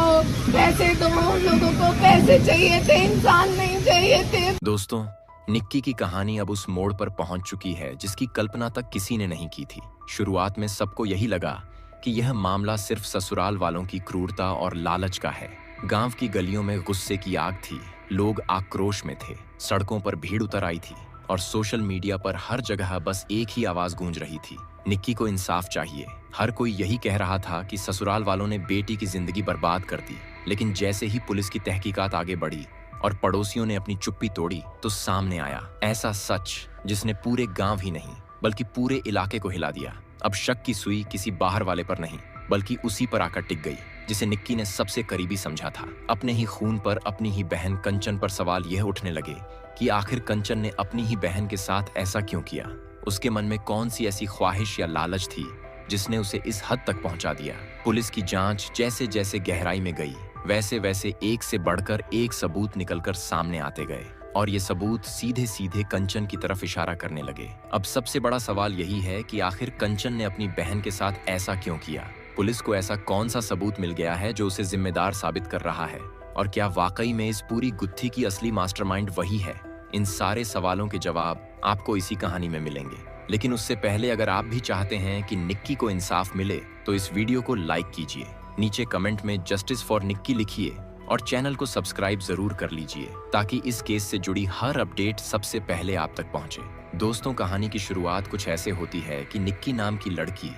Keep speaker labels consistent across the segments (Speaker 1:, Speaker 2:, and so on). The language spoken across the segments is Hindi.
Speaker 1: बचाओ, पैसे दो, उन लोगों को पैसे चाहिए थे, इंसान नहीं चाहिए थे।
Speaker 2: दोस्तों, निक्की की कहानी अब उस मोड़ पर पहुंच चुकी है जिसकी कल्पना तक किसी ने नहीं की थी। शुरुआत में सबको यही लगा कि यह मामला सिर्फ ससुराल वालों की क्रूरता और लालच का है। गांव की गलियों में गुस्से की आग थी, लोग आक्रोश में थे, सड़कों पर भीड़ उतर आई थी और सोशल मीडिया पर हर जगह बस एक ही आवाज गूंज रही थी, निक्की को इंसाफ चाहिए। हर कोई यही कह रहा था कि ससुराल वालों ने बेटी की जिंदगी बर्बाद कर दी। लेकिन जैसे ही पुलिस की तहकीकात आगे बढ़ी और पड़ोसियों ने अपनी चुप्पी तोड़ी, तो सामने आया ऐसा सच जिसने पूरे गांव ही नहीं बल्कि पूरे इलाके को हिला दिया। अब शक की सुई किसी बाहर वाले पर नहीं बल्कि उसी पर आकर टिक गई जिसे निक्की ने सबसे करीबी समझा था। अपने ही खून पर, अपनी ही बहन कंचन पर सवाल यह उठने लगे कि आखिर कंचन ने अपनी ही बहन के साथ ऐसा क्यों किया। उसके मन में कौन सी ऐसी ख्वाहिश या लालच थी जिसने उसे इस हद तक पहुंचा दिया। पुलिस की जांच जैसे जैसे गहराई में गई, वैसे वैसे एक से बढ़कर एक सबूत निकलकर सामने आते गए और ये सबूत सीधे सीधे कंचन की तरफ इशारा करने लगे। अब सबसे बड़ा सवाल यही है कि आखिर कंचन ने अपनी बहन के साथ ऐसा क्यों किया। पुलिस को ऐसा कौन सा सबूत मिल गया है जो उसे जिम्मेदार साबित कर रहा है, और क्या वाकई में इस पूरी गुत्थी की असली मास्टरमाइंड वही है। इन सारे सवालों के जवाब आपको इसी कहानी में मिलेंगे। लेकिन उससे पहले अगर आप भी चाहते हैं कि निक्की को इंसाफ मिले तो इस वीडियो को लाइक कीजिए, नीचे कमेंट में जस्टिस फॉर निक्की लिखिए और चैनल को सब्सक्राइब जरूर कर लीजिए ताकि इस केस से जुड़ी हर अपडेट सबसे पहले आप तक पहुंचे। दोस्तों, कहानी की शुरुआत कुछ ऐसे होती है कि निक्की नाम की लड़की,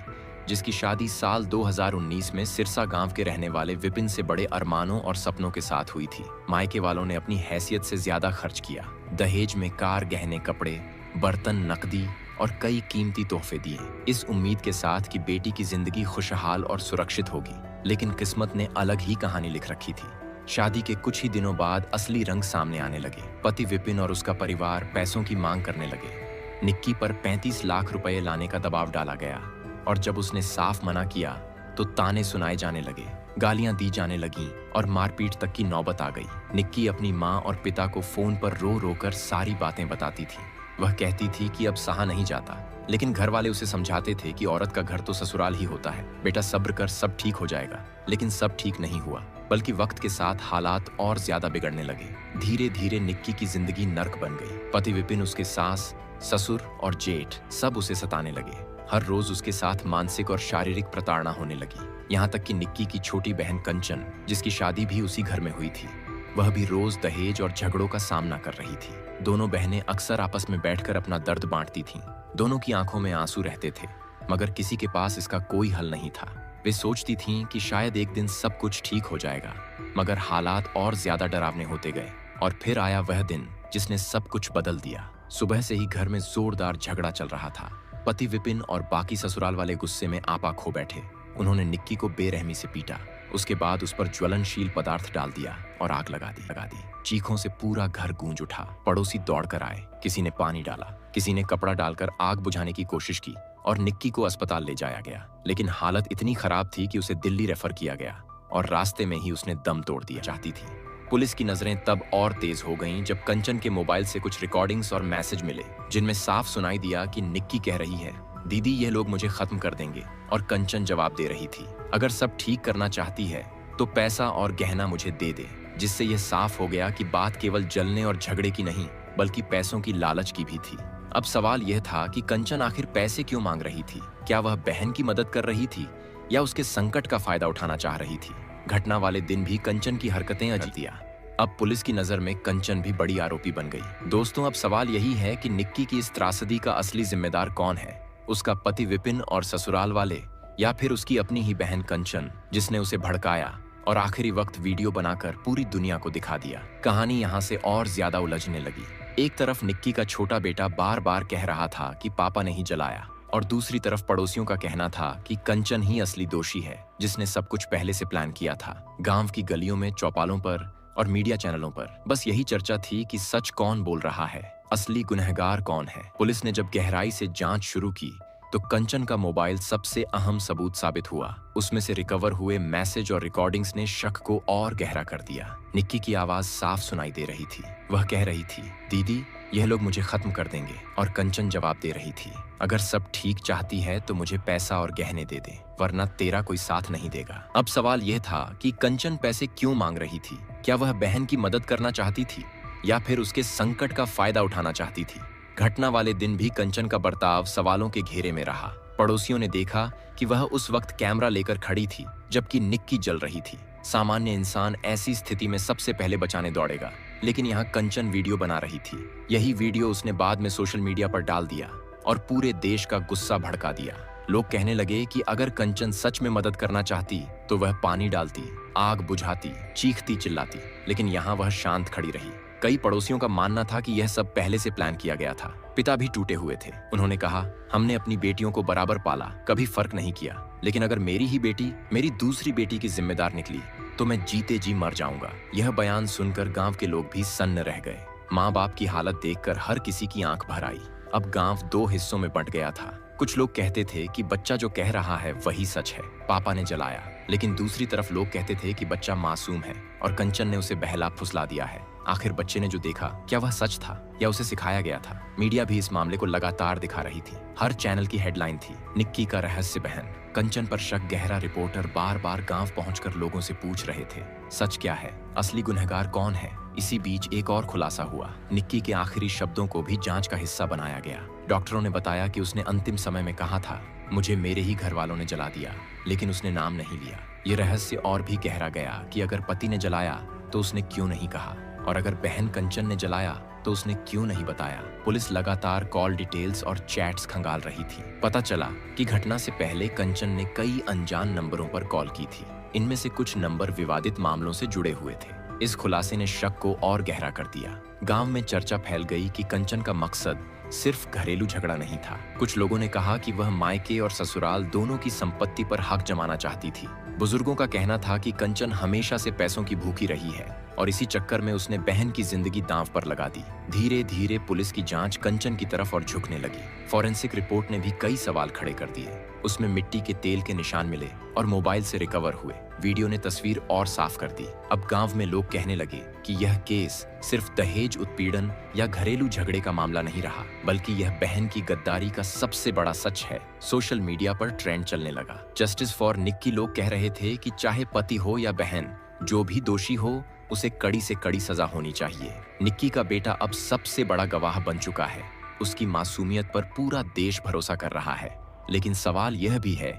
Speaker 2: जिसकी शादी साल 2019 में सिरसा गांव के रहने वाले विपिन से बड़े अरमानों और सपनों के साथ हुई थी। मायके वालों ने अपनी हैसियत से ज्यादा खर्च किया। दहेज में कार, गहने, कपड़े, बर्तन, नकदी और कई कीमती तोहफे दिए, इस उम्मीद के साथ कि बेटी की जिंदगी खुशहाल और सुरक्षित होगी। लेकिन किस्मत ने अलग ही कहानी लिख रखी थी। शादी के कुछ ही दिनों बाद असली रंग सामने आने लगे। पति विपिन और उसका परिवार पैसों की मांग करने लगे। निक्की पर 35 लाख रुपए लाने का दबाव डाला गया और जब उसने साफ मना किया तो ताने सुनाए जाने लगे, गालियां दी जाने लगीं और मारपीट तक की नौबत आ गई। निक्की अपनी माँ और पिता को फोन पर रो रो कर सारी बातें बताती थी। वह कहती थी कि अब सहा नहीं जाता, लेकिन घर वाले उसे समझाते थे कि औरत का घर तो ससुराल ही होता है, बेटा सब्र कर, सब ठीक हो जाएगा। लेकिन सब ठीक नहीं हुआ, बल्कि वक्त के साथ हालात और ज्यादा बिगड़ने लगे। धीरे धीरे निक्की की जिंदगी नर्क बन गई। पति विपिन, उसके सास, ससुर और जेठ सब उसे सताने लगे। हर रोज उसके साथ मानसिक और शारीरिक प्रताड़ना होने लगी। यहाँ तक कि निक्की की छोटी बहन कंचन, जिसकी शादी भी उसी घर में हुई थी, वह भी रोज दहेज और झगड़ों का सामना कर रही थी। दोनों बहनें अक्सर आपस में बैठकर अपना दर्द बांटती थीं। दोनों की आंखों में आंसू रहते थे, मगर किसी के पास इसका कोई हल नहीं था। वे सोचती थीं कि शायद एक दिन सब कुछ ठीक हो जाएगा, मगर हालात और ज्यादा डरावने होते गए। और फिर आया वह दिन जिसने सब कुछ बदल दिया। सुबह से ही घर में जोरदार झगड़ा चल रहा था। पति विपिन और बाकी ससुराल वाले गुस्से में आपा खो बैठे। उन्होंने निक्की को बेरहमी से पीटा, उसके बाद उस पर ज्वलनशील पदार्थ डाल दिया और आग लगा दी। चीखों से पूरा घर गूंज उठा। पड़ोसी दौड़कर आए, किसी ने पानी डाला, किसी ने कपड़ा डालकर आग बुझाने की कोशिश की और निक्की को अस्पताल ले जाया गया। लेकिन हालत इतनी खराब थी कि उसे दिल्ली रेफर किया गया और रास्ते में ही उसने दम तोड़ दिया। चाहती थी। पुलिस की नजरें तब और तेज हो गईं जब कंचन के मोबाइल से कुछ रिकॉर्डिंग्स और मैसेज मिले जिनमें साफ सुनाई दिया कि निक्की कह रही है, दीदी ये लोग मुझे खत्म कर देंगे। और कंचन जवाब दे रही थी, अगर सब ठीक करना चाहती है तो पैसा और गहना मुझे दे दे। जिससे यह साफ हो गया कि बात केवल जलने और झगड़े की नहीं बल्कि पैसों की लालच की भी थी। अब सवाल यह था कि कंचन आखिर पैसे क्यों मांग रही थी। क्या वह बहन की मदद कर रही थी या उसके संकट का फायदा उठाना चाह रही थी। घटना वाले दिन भी कंचन की हरकतें अजीब थीं। अब पुलिस की नजर में कंचन भी बड़ी आरोपी बन गई। दोस्तों, अब सवाल यही है कि निक्की की इस त्रासदी का असली जिम्मेदार कौन है, उसका पति विपिन और ससुराल वाले, या फिर उसकी अपनी ही बहन कंचन, जिसने उसे भड़काया और आखिरी वक्त वीडियो बनाकर पूरी दुनिया को दिखा दिया। कहानी यहाँ से और ज्यादा उलझने लगी। एक तरफ निक्की का छोटा बेटा बार बार कह रहा था कि पापा ने ही जलाया, और दूसरी तरफ पड़ोसियों का कहना था कि कंचन ही असली दोषी है जिसने सब कुछ पहले से प्लान किया था। गांव की गलियों में, चौपालों पर और मीडिया चैनलों पर बस यही चर्चा थी कि सच कौन बोल रहा है, असली गुनहगार कौन है। पुलिस ने जब गहराई से जांच शुरू की तो कंचन का मोबाइल सबसे अहम सबूत साबित हुआ। उसमें से रिकवर हुए मैसेज और रिकॉर्डिंग्स ने शक को और गहरा कर दिया। निक्की की आवाज साफ सुनाई दे रही थी। वह कह रही थी, दीदी यह लोग मुझे खत्म कर देंगे। और कंचन जवाब दे रही थी, अगर सब ठीक चाहती है तो मुझे पैसा और गहने दे दे, वरना तेरा कोई साथ नहीं देगा। अब सवाल यह था कि कंचन पैसे क्यों मांग रही थी। क्या वह बहन की मदद करना चाहती थी या फिर उसके संकट का फायदा उठाना चाहती थी। घटना वाले दिन भी कंचन का बर्ताव सवालों के घेरे में रहा। पड़ोसियों ने देखा कि वह उस वक्त कैमरा लेकर खड़ी थी जबकि निक्की जल रही थी। सामान्य इंसान ऐसी स्थिति में सबसे पहले बचाने दौड़ेगा, लेकिन यहाँ कंचन वीडियो बना रही थी। यही वीडियो उसने बाद में सोशल मीडिया पर डाल दिया और पूरे देश का गुस्सा भड़का दिया। लोग कहने लगे कि अगर कंचन सच में मदद करना चाहती तो वह पानी डालती, आग बुझाती, चीखती चिल्लाती, लेकिन यहाँ वह शांत खड़ी रही। कई पड़ोसियों का मानना था कि यह सब पहले से प्लान किया गया था। पिता भी टूटे हुए थे। उन्होंने कहा, हमने अपनी बेटियों को बराबर पाला, कभी फर्क नहीं किया, लेकिन अगर मेरी ही बेटी मेरी दूसरी बेटी की जिम्मेदार निकली तो मैं जीते जी मर जाऊंगा। यह बयान सुनकर गांव के लोग भी सन्न रह गए। माँ बाप की हालत देखकर हर किसी की आंख भर आई। अब गांव दो हिस्सों में बंट गया था। कुछ लोग कहते थे कि बच्चा जो कह रहा है वही सच है, पापा ने जलाया, लेकिन दूसरी तरफ लोग कहते थे कि बच्चा मासूम है और कंचन ने उसे बहला फुसला दिया है। आखिर बच्चे ने जो देखा, क्या वह सच था या उसे सिखाया गया था। मीडिया भी इस मामले को लगातार दिखा रही थी। हर चैनल की हेडलाइन थी, निक्की का रहस्य बहन, कंचन पर शक गहरा। रिपोर्टर बार बार गांव पहुंचकर लोगों से पूछ रहे थे, सच क्या है, असली गुनहगार कौन है। इसी बीच एक और खुलासा हुआ। निक्की के आखिरी शब्दों को भी जांच का हिस्सा बनाया गया। डॉक्टरों ने बताया कि उसने अंतिम समय में कहा था, मुझे मेरे ही घर वालों ने जला दिया, लेकिन उसने नाम नहीं लिया। ये रहस्य और भी गहरा गया कि अगर पति ने जलाया तो उसने क्यों नहीं कहा, और अगर बहन कंचन ने जलाया तो उसने क्यों नहीं बताया। पुलिस लगातार कॉल डिटेल्स और चैट्स खंगाल रही थी। पता चला कि घटना से पहले कंचन ने कई अनजान नंबरों पर कॉल की थी। इनमें से कुछ नंबर विवादित मामलों से जुड़े हुए थे। इस खुलासे ने शक को और गहरा कर दिया। गांव में चर्चा फैल गई कि कंचन का मकसद सिर्फ घरेलू झगड़ा नहीं था। कुछ लोगों ने कहा कि वह मायके और ससुराल दोनों की संपत्ति पर हक जमाना चाहती थी। बुजुर्गों का कहना था कि कंचन हमेशा से पैसों की भूखी रही है और इसी चक्कर में उसने बहन की जिंदगी दांव पर लगा दी। धीरे धीरे पुलिस की जांच कंचन की तरफ और झुकने लगी। फॉरेंसिक रिपोर्ट ने भी कई सवाल खड़े कर दिए। उसमें मिट्टी के तेल के निशान मिले और मोबाइल से रिकवर हुए। वीडियो ने तस्वीर और साफ कर दी। अब गांव में लोग कहने लगे कि यह केस सिर्फ दहेज उत्पीड़न या घरेलू झगड़े का मामला नहीं रहा, बल्कि यह बहन की गद्दारी का सबसे बड़ा सच है। सोशल मीडिया पर ट्रेंड चलने लगा, जस्टिस फॉर निक्की। लोग कह रहे थे कि चाहे पति हो या बहन, जो भी दोषी हो उसे कड़ी से कड़ी सजा होनी चाहिए। निक्की का बेटा अब सबसे बड़ा गवाह बन चुका है। उसकी मासूमियत पर पूरा देश भरोसा कर रहा है। लेकिन सवाल यह भी है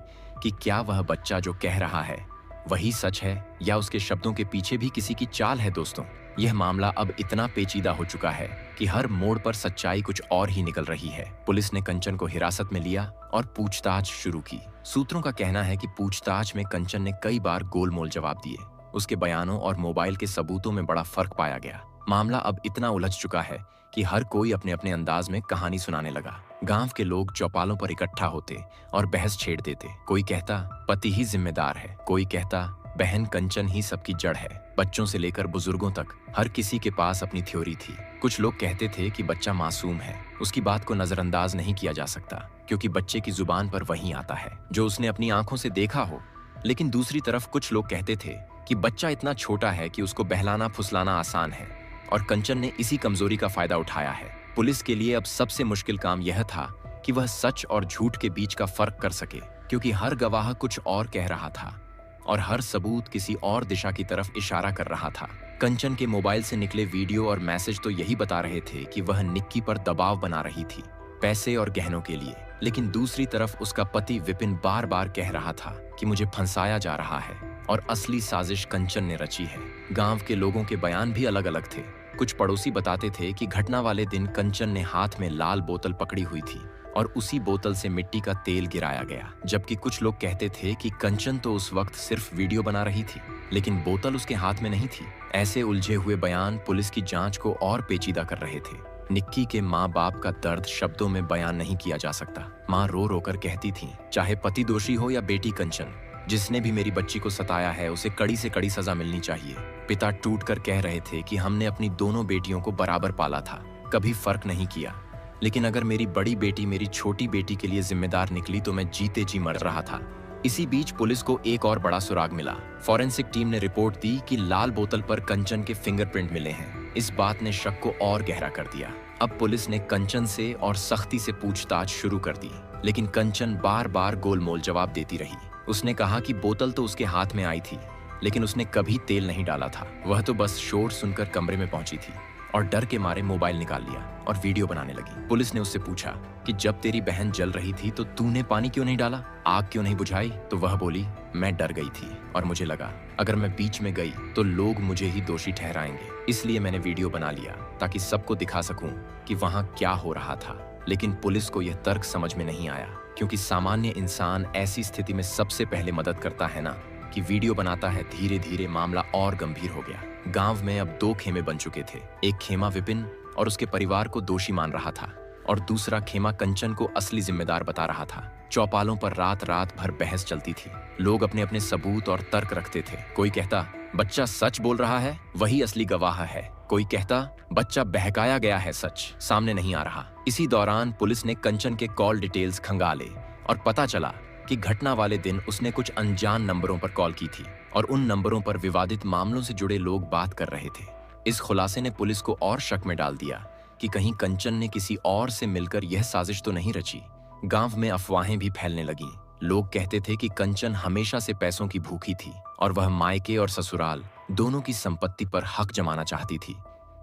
Speaker 2: कि क्या वह बच्चा जो कह रहा है वही सच है या उसके शब्दों के पीछे भी किसी की चाल है। दोस्तों, यह मामला अब इतना पेचीदा हो चुका है कि हर मोड़ पर सच्चाई कुछ और ही निकल रही है। पुलिस ने कंचन को हिरासत में लिया और पूछताछ शुरू की। सूत्रों का कहना है कि पूछताछ में कंचन ने कई बार गोलमोल जवाब दिए। उसके बयानों और मोबाइल के सबूतों में बड़ा फर्क पाया गया। मामला अब इतना उलझ चुका है कि हर कोई अपने अपने अंदाज में कहानी सुनाने लगा। गांव के लोग चौपालों पर इकट्ठा होते और बहस छेड़ देते। कोई कहता पति ही जिम्मेदार है, कोई कहता बहन कंचन ही सबकी जड़ है। बच्चों से लेकर बुजुर्गों तक हर किसी के पास अपनी थ्योरी थी। कुछ लोग कहते थे कि बच्चा मासूम है, उसकी बात को नजरअंदाज नहीं किया जा सकता, क्योंकि बच्चे की जुबान पर वही आता है जो उसने अपनी आंखों से देखा हो। लेकिन दूसरी तरफ कुछ लोग कहते थे कि बच्चा इतना छोटा है कि उसको बहलाना फुसलाना आसान है और कंचन ने इसी कमजोरी का फायदा उठाया है। पुलिस के लिए अब सबसे मुश्किल काम यह था कि वह सच और झूठ के बीच का फर्क कर सके, क्योंकि हर गवाह कुछ और कह रहा था और हर सबूत किसी और दिशा की तरफ इशारा कर रहा था। कंचन के मोबाइल से निकले वीडियो और मैसेज तो यही बता रहे थे कि वह निक्की पर दबाव बना रही थी, पैसे और गहनों के लिए। लेकिन दूसरी तरफ उसका पति विपिन बार बार कह रहा था कि मुझे फंसाया जा रहा है और असली साजिश कंचन ने रची है। गांव के लोगों के बयान भी अलग अलग थे। कुछ पड़ोसी बताते थे कि घटना वाले दिन कंचन ने हाथ में लाल बोतल पकड़ी हुई थी और उसी बोतल से मिट्टी का तेल गिराया गया, जबकि कुछ लोग कहते थे कि कंचन तो उस वक्त सिर्फ वीडियो बना रही थी, लेकिन बोतल उसके हाथ में नहीं थी। ऐसे उलझे हुए बयान पुलिस की जांच को और पेचीदा कर रहे थे। निक्की के माँ बाप का दर्द शब्दों में बयान नहीं किया जा सकता। माँ रो रो कर कहती थी, चाहे पति दोषी हो या बेटी कंचन, जिसने भी मेरी बच्ची को सताया है उसे कड़ी से कड़ी सजा मिलनी चाहिए। पिता टूट कर कह रहे थे कि हमने अपनी दोनों बेटियों को बराबर पाला था, कभी फर्क नहीं किया, लेकिन अगर मेरी बड़ी बेटी मेरी छोटी बेटी के लिए जिम्मेदार निकली तो मैं जीते जी मर रहा था। इसी बीच पुलिस को एक और बड़ा सुराग मिला। फॉरेंसिक टीम ने रिपोर्ट दी कि लाल बोतल पर कंचन के फिंगरप्रिंट मिले हैं। इस बात ने शक को और गहरा कर दिया। अब पुलिस ने कंचन से और सख्ती से पूछताछ शुरू कर दी, लेकिन कंचन बार बार गोलमोल जवाब देती रही। उसने कहा कि बोतल तो उसके हाथ में आई थी, लेकिन उसने कभी तेल नहीं डाला था। वह तो बस शोर सुनकर कमरे में पहुंची थी और डर के मारे मोबाइल निकाल लिया और वीडियो बनाने लगी। पुलिस ने उससे पूछा कि जब तेरी बहन जल रही थी तो तूने पानी क्यों नहीं डाला, आग क्यों नहीं बुझाई? तो वह बोली, मैं डर गई थी और मुझे लगा अगर मैं बीच में गई तो लोग मुझे ही दोषी ठहराएंगे, इसलिए मैंने वीडियो बना लिया ताकि सबको दिखा सकूं कि वहां क्या हो रहा था। लेकिन पुलिस को यह तर्क समझ में नहीं आया, क्योंकि सामान्य इंसान ऐसी स्थिति में सबसे पहले मदद करता है ना कि वीडियो बनाता है। धीरे धीरे मामला और गंभीर हो गया। गांव में अब 2 खेमे बन चुके थे। एक खेमा विपिन और उसके परिवार को दोषी मान रहा था और दूसरा खेमा कंचन को असली जिम्मेदार बता रहा था। चौपालों पर रात रात भर बहस चलती थी। लोग अपने अपने सबूत और तर्क रखते थे। कोई कहता बच्चा सच बोल रहा है, वही असली गवाह है। कोई कहता बच्चा बहकाया गया है, सच सामने नहीं आ रहा। इसी दौरान पुलिस ने कंचन के कॉल डिटेल्स खंगाले और पता चला कि घटना वाले दिन उसने कुछ अनजान नंबरों पर कॉल की थी और उन नंबरों पर विवादित मामलों से जुड़े लोग बात कर रहे थे। इस खुलासे ने पुलिस को और शक में डाल दिया कि कहीं कंचन ने किसी और से मिलकर यह साजिश तो नहीं रची। गांव में अफवाहें भी फैलने लगीं। लोग कहते थे कि कंचन हमेशा से पैसों की भूखी थी और वह मायके और ससुराल दोनों की संपत्ति पर हक जमाना चाहती थी।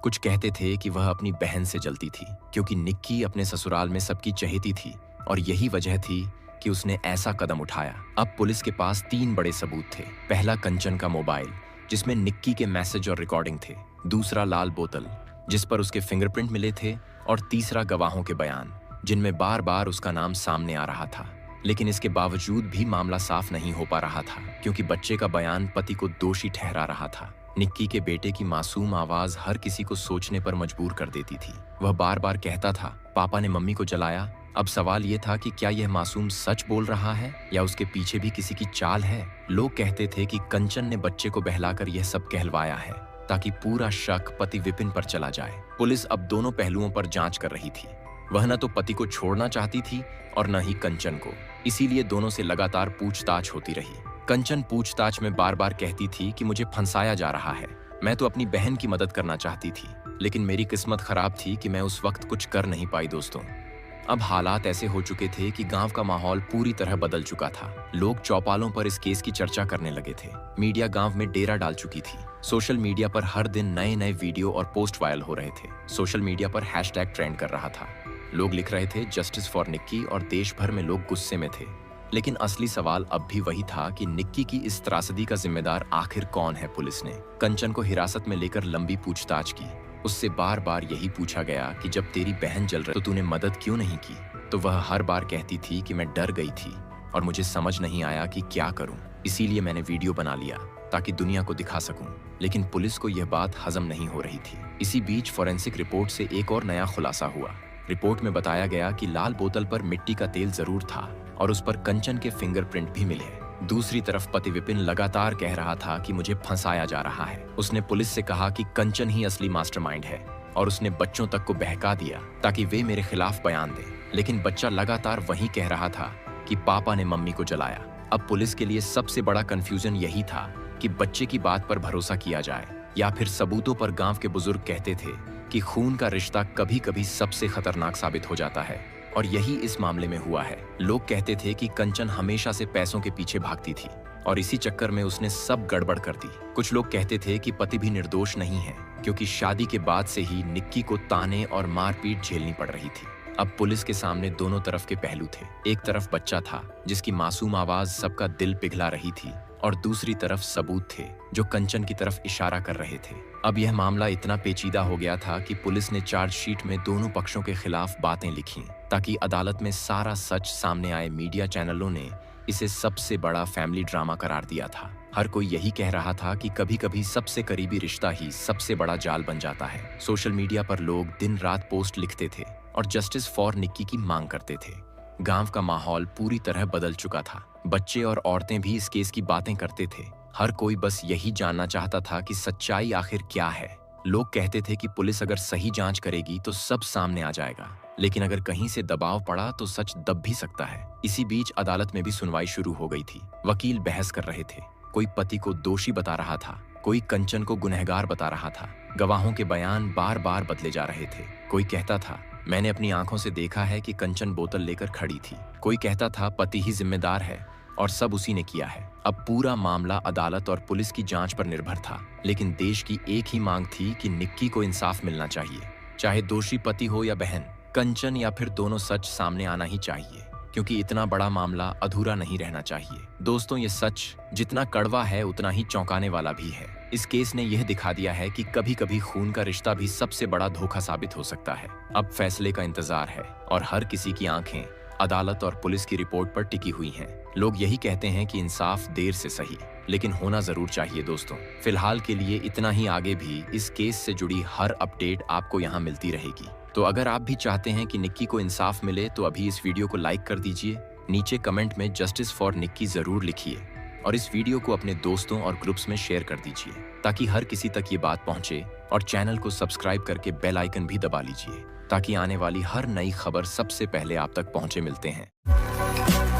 Speaker 2: कुछ कहते थे कि वह अपनी बहन से जलती थी, क्योंकि निक्की अपने ससुराल में सबकी चहेती थी और यही वजह थी कि उसने ऐसा कदम उठाया। अब पुलिस के पास 3 बड़े सबूत थे। पहला कंचन का मोबाइल, जिसमें निक्की के मैसेज और रिकॉर्डिंग थे। दूसरा लाल बोतल, जिस पर उसके फिंगरप्रिंट मिले थे। और तीसरा गवाहों के बयान, जिनमें बार बार उसका नाम सामने आ रहा था। लेकिन इसके बावजूद भी मामला साफ नहीं हो पा रहा था, क्योंकि बच्चे का बयान पति को दोषी ठहरा रहा था। निक्की के बेटे की मासूम आवाज हर किसी को सोचने पर मजबूर कर देती थी। वह बार बार कहता था, पापा ने मम्मी को जलाया। अब सवाल यह था कि क्या यह मासूम सच बोल रहा है या उसके पीछे भी किसी की चाल है। लोग कहते थे कि कंचन ने बच्चे को बहलाकर यह सब कहलवाया है ताकि पूरा शक पति विपिन पर चला जाए। पुलिस अब दोनों पहलुओं पर जांच कर रही थी। वह न तो पति को छोड़ना चाहती थी और न ही कंचन को, इसीलिए दोनों से लगातार पूछताछ होती रही। कंचन पूछताछ में बार बार कहती थी कि मुझे फंसाया जा रहा है, मैं तो अपनी बहन की मदद करना चाहती थी, लेकिन मेरी किस्मत खराब थी कि मैं उस वक्त कुछ कर नहीं पाई। दोस्तों, अब हालात ऐसे हो चुके थे कि गांव का माहौल पूरी तरह बदल चुका था। लोग चौपालों पर इस केस की चर्चा करने लगे थे। मीडिया गांव में डेरा डाल चुकी थी। सोशल मीडिया पर हर दिन नए नए वीडियो और पोस्ट वायरल हो रहे थे। सोशल मीडिया पर हैशटैग ट्रेंड कर रहा था। लोग लिख रहे थे जस्टिस फॉर निक्की और देश भर में लोग गुस्से में थे। लेकिन असली सवाल अब भी वही था कि निक्की की इस त्रासदी का जिम्मेदार आखिर कौन है। पुलिस ने कंचन को हिरासत में लेकर लंबी पूछताछ की। उससे बार बार यही पूछा गया कि जब तेरी बहन जल रही तो तूने मदद क्यों नहीं की। तो वह हर बार कहती थी कि मैं डर गई थी और मुझे समझ नहीं आया कि क्या करूं, इसीलिए मैंने वीडियो बना लिया ताकि दुनिया को दिखा सकूं। लेकिन पुलिस को यह बात हजम नहीं हो रही थी। इसी बीच फॉरेंसिक रिपोर्ट से एक और नया खुलासा हुआ। रिपोर्ट में बताया गया कि लाल बोतल पर मिट्टी का तेल जरूर था और उस पर कंचन के फिंगरप्रिंट भी मिले। दूसरी तरफ पति विपिन लगातार कह रहा था कि मुझे फंसाया जा रहा है। उसने पुलिस से कहा कि कंचन ही असली मास्टरमाइंड है और उसने बच्चों तक को बहका दिया ताकि वे मेरे खिलाफ बयान दें। लेकिन बच्चा लगातार वही कह रहा था कि पापा ने मम्मी को जलाया। अब पुलिस के लिए सबसे बड़ा कंफ्यूजन यही था कि बच्चे की बात पर भरोसा किया जाए या फिर सबूतों पर। गांव के बुजुर्ग कहते थे कि खून का रिश्ता कभी कभी सबसे खतरनाक साबित हो जाता है और यही इस मामले में हुआ है। लोग कहते थे कि कंचन हमेशा से पैसों के पीछे भागती थी और इसी चक्कर में उसने सब गड़बड़ कर दी। कुछ लोग कहते थे कि पति भी निर्दोष नहीं है, क्योंकि शादी के बाद से ही निक्की को ताने और मारपीट झेलनी पड़ रही थी। अब पुलिस के सामने दोनों तरफ के पहलू थे। एक तरफ बच्चा था जिसकी मासूम आवाज सबका दिल पिघला रही थी और दूसरी तरफ सबूत थे जो कंचन की तरफ इशारा कर रहे थे। अब यह मामला इतना पेचीदा हो गया था कि पुलिस ने चार्जशीट में दोनों पक्षों के खिलाफ बातें लिखी ताकि अदालत में सारा सच सामने आए। मीडिया चैनलों ने इसे सबसे बड़ा फैमिली ड्रामा करार दिया था। हर कोई यही कह रहा था कि कभी कभी सबसे करीबी रिश्ता ही सबसे बड़ा जाल बन जाता है। सोशल मीडिया पर लोग दिन रात पोस्ट लिखते थे और जस्टिस फॉर निक्की की मांग करते थे। गांव का माहौल पूरी तरह बदल चुका था। बच्चे और औरतें भी इस केस की बातें करते थे। हर कोई बस यही जानना चाहता था कि सच्चाई आखिर क्या है। लोग कहते थे कि पुलिस अगर सही जांच करेगी तो सब सामने आ जाएगा, लेकिन अगर कहीं से दबाव पड़ा तो सच दब भी सकता है। इसी बीच अदालत में भी सुनवाई शुरू हो गई थी। वकील बहस कर रहे थे। कोई पति को दोषी बता रहा था, कोई कंचन को गुनहगार बता रहा था। गवाहों के बयान बार बार बदले जा रहे थे। कोई कहता था, मैंने अपनी आंखों से देखा है कि कंचन बोतल लेकर खड़ी थी। कोई कहता था, पति ही जिम्मेदार है और सब उसी ने किया है। अब पूरा मामला अदालत और पुलिस की जांच पर निर्भर था, लेकिन देश की एक ही मांग थी कि निक्की को इंसाफ मिलना चाहिए। चाहे दोषी पति हो या बहन, कंचन या फिर दोनों, सच सामने आना ही चाहिए, क्योंकि इतना बड़ा मामला अधूरा नहीं रहना चाहिए। दोस्तों, ये सच जितना कड़वा है उतना ही चौंकाने वाला भी है। इस केस ने यह दिखा दिया है कि कभी कभी खून का रिश्ता भी सबसे बड़ा धोखा साबित हो सकता है। अब फैसले का इंतजार है और हर किसी की आंखें अदालत और पुलिस की रिपोर्ट पर टिकी हुई हैं। लोग यही कहते हैं कि इंसाफ देर से सही, लेकिन होना जरूर चाहिए। दोस्तों, फिलहाल के लिए इतना ही। आगे भी इस केस से जुड़ी हर अपडेट आपको यहाँ मिलती रहेगी। तो अगर आप भी चाहते हैं कि निक्की को इंसाफ मिले तो अभी इस वीडियो को लाइक कर दीजिए। नीचे कमेंट में जस्टिस फॉर निक्की जरूर लिखिए और इस वीडियो को अपने दोस्तों और ग्रुप्स में शेयर कर दीजिए, ताकि हर किसी तक ये बात पहुंचे। और चैनल को सब्सक्राइब करके बेल आइकन भी दबा लीजिए, ताकि आने वाली हर नई खबर सबसे पहले आप तक पहुंचे। मिलते हैं।